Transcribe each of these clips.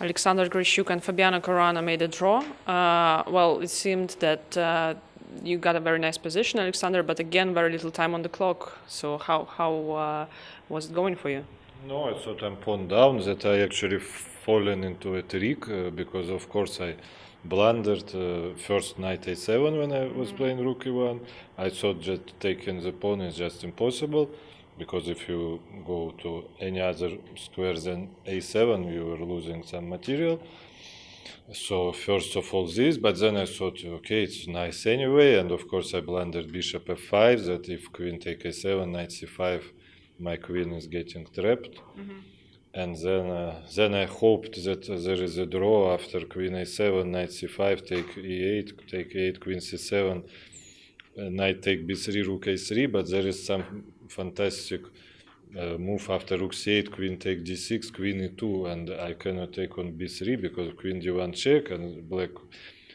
Alexander Grischuk and Fabiano Caruana made a draw. Well, it seemed that you got a very nice position, Alexander, but again, very little time on the clock. So how was it going for you? No, I thought I'm pawned down, that I actually fallen into a trick because of course I blundered first knight a7 when I was playing rook e1. I thought that taking the pawn is just impossible because if you go to any other square than a7 you are losing some material. So first of all this, but then I thought, okay, it's nice anyway, and of course I blundered bishop f5, that if queen take a7, knight c5, my queen is getting trapped. And then I hoped that there is a draw after queen a7, knight c5, take e8, take e8, queen c7, knight take b3, rook a3, but there is some fantastic move after rook c8, queen take d6, queen e2, and I cannot take on b3 because queen d1 check, and black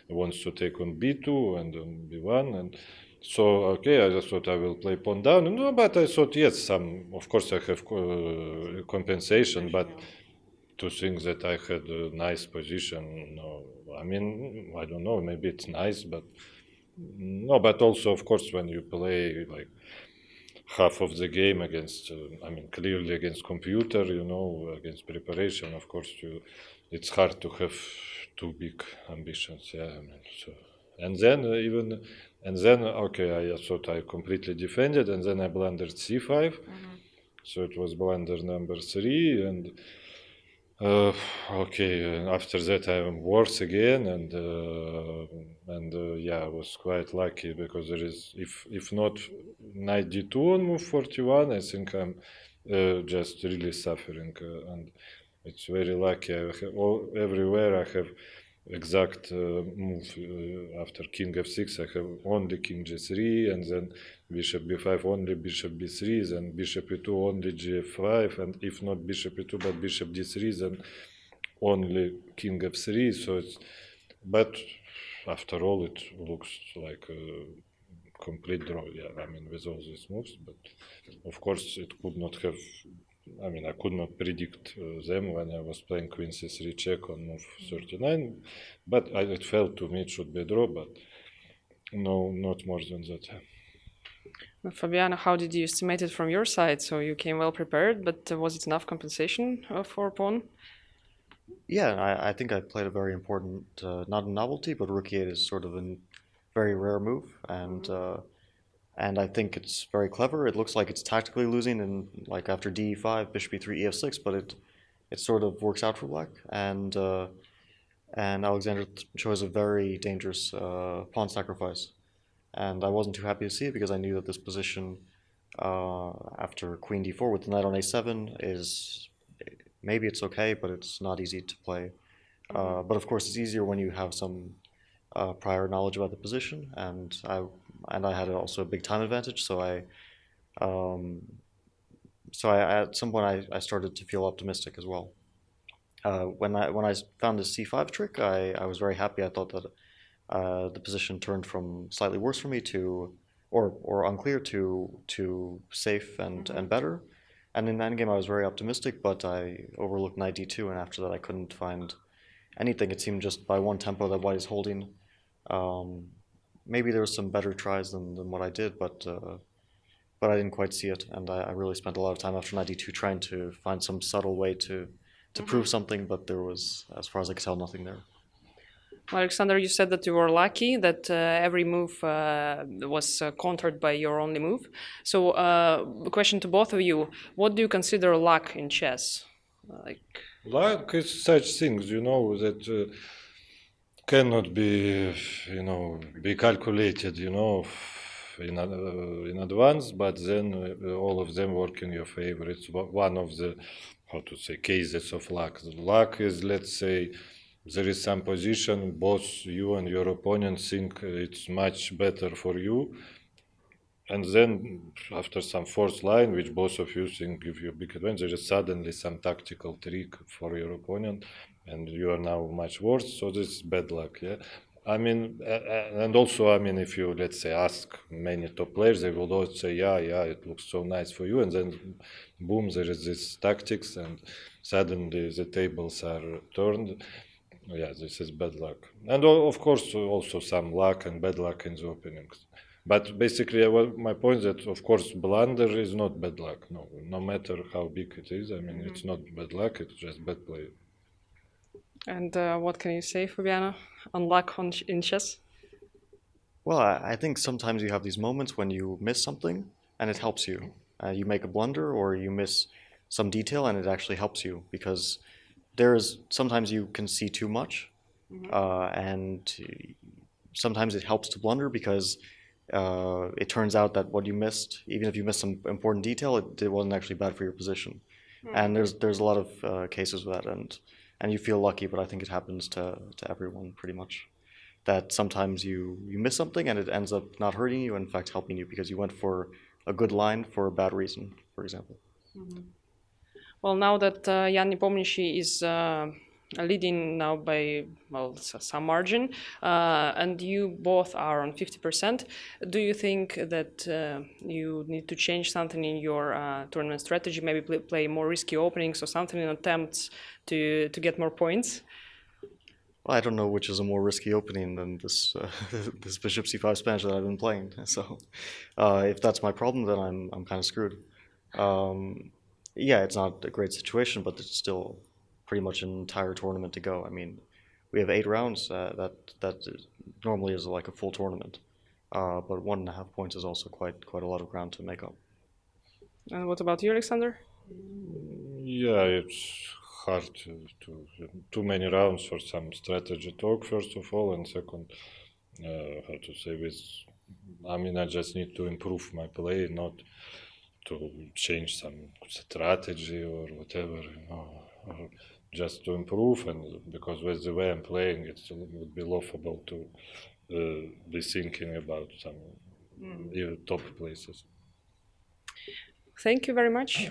wants to take on b2 and on b1, and so okay, I just thought I will play pawn down. No, but I thought yes, some of course I have compensation, but to think that I had a nice position, no, I mean, I don't know, maybe it's nice, but no, but also of course when you play like half of the game against, I mean, clearly against computer, you know, against preparation, of course, it's hard to have too big ambitions, yeah, I mean, so, and then, okay, I thought I completely defended, and then I blundered c5, so it was blunder number 3, and okay, after that I'm worse again, and yeah, I was quite lucky because there is, if not knight d2 on move 41, I think I'm just really suffering, and it's very lucky. I have everywhere I have exact move after king f6. I have only king g3, and then bishop b5, only bishop b3, then bishop e2, only gf5, and if not bishop e2 but bishop d3, then only king f3. So it's, but after all it looks like a complete draw, yeah, I mean, with all these moves, but of course it could not have, I mean, I could not predict them when I was playing queen c3 check on move 39, but it felt to me it should be a draw, but no, not more than that. Fabiano, how did you estimate it from your side? So you came well prepared, but was it enough compensation for pawn? Yeah, I think I played a very important, not a novelty, but rook e8 is sort of a very rare move, and I think it's very clever. It looks like it's tactically losing, and like after d5, bishop e3, ef6, but it sort of works out for black, and Alexander chose a very dangerous pawn sacrifice, and I wasn't too happy to see it because I knew that this position after queen d4 with the knight on a7 is, maybe it's okay, but it's not easy to play. But of course, it's easier when you have some prior knowledge about the position, and I had also a big time advantage. So at some point I started to feel optimistic as well. When I found this c5 trick, I was very happy. I thought that the position turned from slightly worse for me to, or unclear to safe and better. And in the endgame, I was very optimistic, but I overlooked knight d2, and after that, I couldn't find anything. It seemed just by one tempo that white is holding. Maybe there were some better tries than what I did, but I didn't quite see it, and I really spent a lot of time after knight d2 trying to find some subtle way to prove something, but there was, as far as I could tell, nothing there. Well, Alexander, you said that you were lucky, that every move was countered by your only move. So, a question to both of you: what do you consider luck in chess? Luck is such things, you know, that cannot be, you know, be calculated, you know, in advance, but then all of them work in your favor. It's one of the, how to say, cases of luck. Luck is, let's say, there is some position, both you and your opponent think it's much better for you, and then after some fourth line, which both of you think give you a big advantage, there is suddenly some tactical trick for your opponent, and you are now much worse, so this is bad luck, yeah? I mean, and also, I mean, if you, let's say, ask many top players, they will always say, yeah, it looks so nice for you. And then, boom, there is this tactics, and suddenly the tables are turned. Yeah, this is bad luck. And of course, also some luck and bad luck in the openings. But basically, my point is that, of course, blunder is not bad luck. No matter how big it is. I mean, it's not bad luck, it's just bad play. And what can you say, Fabiano, on luck in chess? Well, I think sometimes you have these moments when you miss something and it helps you. You make a blunder or you miss some detail and it actually helps you because sometimes you can see too much, and sometimes it helps to blunder because it turns out that what you missed, even if you missed some important detail, it wasn't actually bad for your position. And there's a lot of cases of that, and you feel lucky, but I think it happens to everyone pretty much. That sometimes you miss something and it ends up not hurting you, in fact helping you because you went for a good line for a bad reason, for example. Well, now that Jan Nepomniachtchi is leading now by, well, some margin, and you both are on 50%, do you think that you need to change something in your tournament strategy, maybe play more risky openings or something in attempts to get more points? Well, I don't know which is a more risky opening than this this Bishop C5 Spanish that I've been playing. So if that's my problem, then I'm kind of screwed. Yeah, it's not a great situation, but it's still pretty much an entire tournament to go. I mean, we have 8 rounds. That normally is like a full tournament, but 1.5 points is also quite a lot of ground to make up. And what about you, Alexander? Yeah, it's hard to too many rounds for some strategy talk, first of all, and second, how to say this. I mean, I just need to improve my play, not to change some strategy or whatever, or just to improve. And because with the way I'm playing, it would be laughable to be thinking about some top places. Thank you very much.